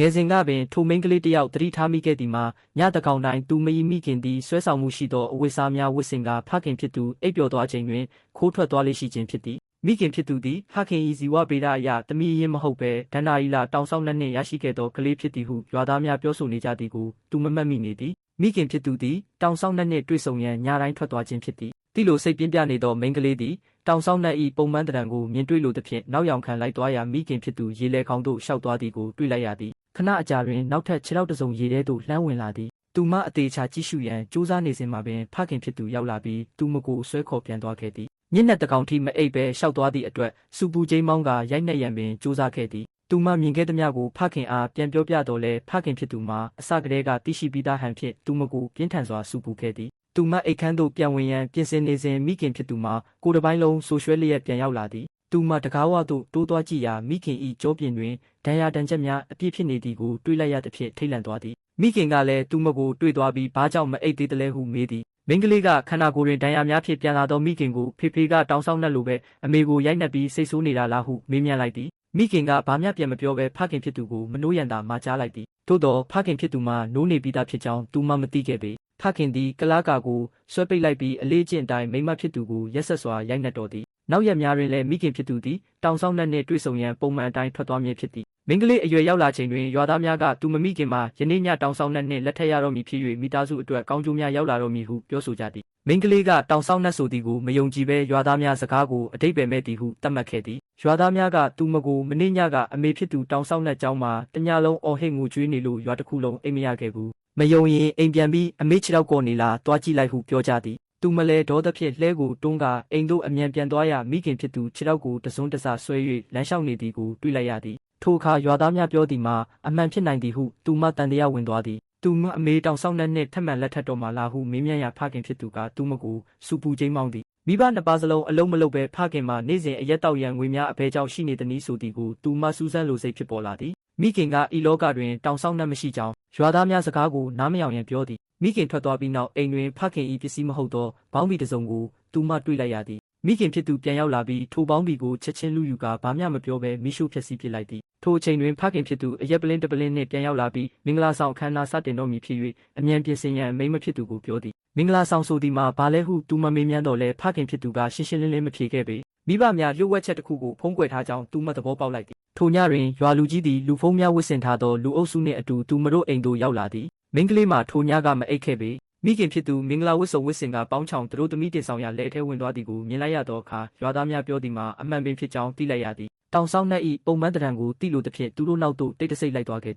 ငယ်စဉ်ကပင်ထိုမိန်းကလေးတယောက်သတိထားမိခဲ့သည်မှာညတကောင်တိုင်းသူမယီမိခင်သည်ဆွဲဆောင်မှုရှိသောအဝတ်စားများဝတ်ဆင်ကဖခင်ဖြစ်သူအိပ်ပျော်သွားချိန်တွင်ခိုးထွက်သွားလေရှိခြင်းဖြစ်သည်မိခင်ဖြစ်သူသည်ဖခင်၏ဇီဝဗေဒအရသမီးရင်းမဟုတ်ဘဲဒဏ္ဍာရီလာတောင်ဆောက်နှင့်ရရှိခဲ့သောကလေးဖြစ်သည်ဟုရွာသားများပြောဆိုနေကြသည်ကိုသူမမှတ်မိနေသည်မိခင်ဖြစ်သူသည်တောင်ဆောက်နှင့်တွေ့ဆုံရန်ညတိုင်းထွက်သွားခြင်းဖြစ်သည်တိလိုစိတ်ပြင်းပြနေသောမိန်းကလေးသည်တောင်ဆောက်နှင့်၏ပုံမှန်တံကိုမြင်တွေ့လိုသဖြင့်နောက်ယောင်ခံလိုက်သွားရာမိခင်ဖြစ်သူရေလဲခေါင်းသို့ရှောက်သွားသည်ကိုတွေ့လိုက်ရသည်ခဏအကြာတွင်နောက်ထပ်ခြေထောက်တစ်စုံရေထဲသို့လှမ်းဝင်လာသည်သူမအသေးချာကြည့်ရှုရန်ကြိုးစားနေစဉ်မှာပင်ဖခင်ဖြစ်သူရောက်လာပြီးသူမကိုဆွဲခေါ်ပြန်သွားခဲ့သည်ညနေတကောင်ထိမအိပ်ပဲရှောက်သွားသည့်အတွက်စူပူကျိန်းမောင်းကရိုက်နှက်ရန်ပင်ကြိုးစားခဲ့သည်သူမမြင်ခဲ့သမျှကိုဖခင်အားပြန်ပြောပြတော်လဲဖခင်ဖြစ်သူမှာအစကတည်းကသိရှိပြီးသားဟန်ဖြင့်သူမကိုပြင်းထန်စွာစူပူခဲ့သည်သူမအိတ်ခမ်းသို့ပြန်ဝင်ရန်ပြင်ဆင်နေစဉ်မိခင်ဖြစ်သူမှာကိုယ်တစ်ပိုင်းလုံးဆိုရွှဲလျက်ပြန်ရောက်လာသည်သူမတကားဝသို့တိုးသွားကြည့်ရာမိခင်၏ကြောပြင်တွင်ဒဏ်ရာဒဏ်ချက်များအပြည့်ဖြစ်နေသည်ကိုတွေးလိုက်ရသဖြင့်ထိတ်လန့်သွားသည်မိခင်ကလည်းသူမကိုတွေ့သွားပြီးဘာကြောင့်မအိပ်သေးသလဲဟုမေးသည်မိန်းကလေးကခန္ဓာကိုယ်တွင်ဒဏ်ရာများဖြင့်ပြန်လာသောမိခင်ကိုဖေကတောင်းဆောက်နှက်လိုပဲအမေကိုရိုက်နှက်ပြီးစိတ်ဆိုးနေတာလားဟုမေးမြန်းလိုက်သည်မိခင်ကဘာမျှပြန်မပြောဘဲဖခင်ဖြစ်သူကိုမနှိုးရန်သာမှာကြားလိုက်သည်သို့တော့ဖခင်ဖြစ်သူမှာနိုးနေပြီးသားဖြစ်ကြောင်းသူမမသိခဲ့ပေဖခင်သည်ကလားကာကိုဆွဲပိတ်လိုက်ပြီးအလေးကျင့်အတိုင်းမိမဖြစ်သူကိုရက်ဆက်စွာရိုက်နှက်တော်သည်နောက်ရက်များတွင်လည်းမိခင်ဖြစ်သူသည်တောင်ဆောက်နှင့်တွေ့ဆုံရန်ပုံမှန်အတိုင်းထွက်သွားမည်ဖြစ်သည်မိန်းကလေးအရွယ်ရောက်လာချိန်တွင်ရွာသားများကသူမမိခင်မှာယနေ့ညတောင်ဆောက်နှင့်လက်ထပ်ရတော့မည်ဖြစ်၍မိသားစုအတွက်ကောင်းကျိုးများရောက်လာတော့မည်ဟုပြောဆိုကြသည်မိန်းကလေးကတောင်ဆောက်နှဆိုသည်ကိုမယုံကြည်ဘဲရွာသားများစကားကိုအတိတ်ပဲမဲ့သည်ဟုသတ်မှတ်ခဲ့သည်ရွာသားများကသူမကိုမနေ့ညကအမေဖြစ်သူတောင်ဆောက်နှကျောင်းမှာတညလုံးအော်ဟစ်ငိုကြွေးနေလို့ရွာတစ်ခုလုံးအိမ်မရခဲ့ဘူးမယုံရင်အိမ်ပြန်ပြီးအမေခြေထောက်ကော်နေလားတွားကြည့်လိုက်ဟုပြောကြသည်သူမလဲဒေါသဖြင့်လှဲကိုတွန်းကအိမ်သို့အမြန်ပြန်သွားရမိခင်ဖြစ်သူခြေထောက်ကိုတစွန်းတစဆွဲ၍လမ်းလျှောက်နေသည်ကိုတွေ့လိုက်ရသည်ထိုအခါရွာသားများပြောသည်မှာအမှန်ဖြစ်နိုင်သည်ဟုသူမတန်တရားဝင်သွားသည်သူမအမေတောင်ဆောက်နှင့်ထပ်မံလက်ထပ်တော်မှာလားဟုမေးမြန်းရာဖခင်ဖြစ်သူကသူမကိုစူပူကျိန်းမောင်းသည်မိဘနှစ်ပါးစလုံးအလုံးမလုံးပဲဖခင်မှာနေ့စဉ်အရက်တောက်ရန်ငွေများအဘဲကြောင့်ရှိနေသည်နည်းဆိုသည်ကိုသူမစူးစမ်းလိုစိတ်ဖြစ်ပေါ်လာသည်မိခင်ကဤလောကတွင်တောင်ဆောက်နှင့်မရှိကြောင်းရွာသားများစကားကိုနားမယောင်ရန်ပြောသည်မိခင်ထွက်သွားပြီးနောက်အိမ်တွင်ဖခင်၏ပစ္စည်းမဟုတ်သောဘောင်းဘီတစ်စုံကိုသူမတွေ့လိုက်ရသည်မိခင်ဖြစ်သူပြန်ရောက်လာပြီးထိုဘောင်းဘီကိုချက်ချင်းလူယူကာဘာမျှမပြောဘဲမိရှို့ဖျက်ဆီးပစ်လိုက်သည်ထိုအချိန်တွင်ဖခင်ဖြစ်သူအရက်ပလင်းတပလင်းနှင့်ပြန်ရောက်လာပြီးမင်္ဂလာဆောင်အခမ်းအနားစတင်တော်မူဖြစ်၍အမြန်ပြင်ဆင်ရန်မိမဖြစ်သူကိုပြောသည်မင်္ဂလာဆောင်ဆိုသည်မှာဘာလဲဟုသူမမေးမြန်းတော့လဲဖခင်ဖြစ်သူကရှင်းရှင်းလင်းလင်းမဖြေခဲ့ပေမိဘများလျှို့ဝှက်ချက်တစ်ခုကိုဖုံးကွယ်ထားကြောင်းသူမသဘောပေါက်လိုက်သည်ထိုညတွင်ရွာလူကြီးသည်လူဖုံးများဝတ်ဆင်ထားသောလူအုပ်စုနှင့်အတူသူမတို့အိမ်သို့ရောက်လာသည်မိန်းကလေးမှာထိုညကမအိပ်ခဲ့ပေမိခင်ဖြစ်သူမင်္ဂလာဝတ်စုံဝတ်ဆင်ကပေါင်းချောင်သူတို့သမီးတင်ဆောင်ရာလက်ထဲဝင်သွားသည်ကိုမြင်လိုက်ရသောအခါရွာသားများပြောသည်မှာအမှန်ပင်ဖြစ်ကြောင်းသိလိုက်ရသည်တောင်ဆောက်နှက်၏ပုံမှန်တံကိုတိလိုသဖြင့်သူတို့နောက်သို့တိတ်တဆိတ်လိုက်သွားခဲ့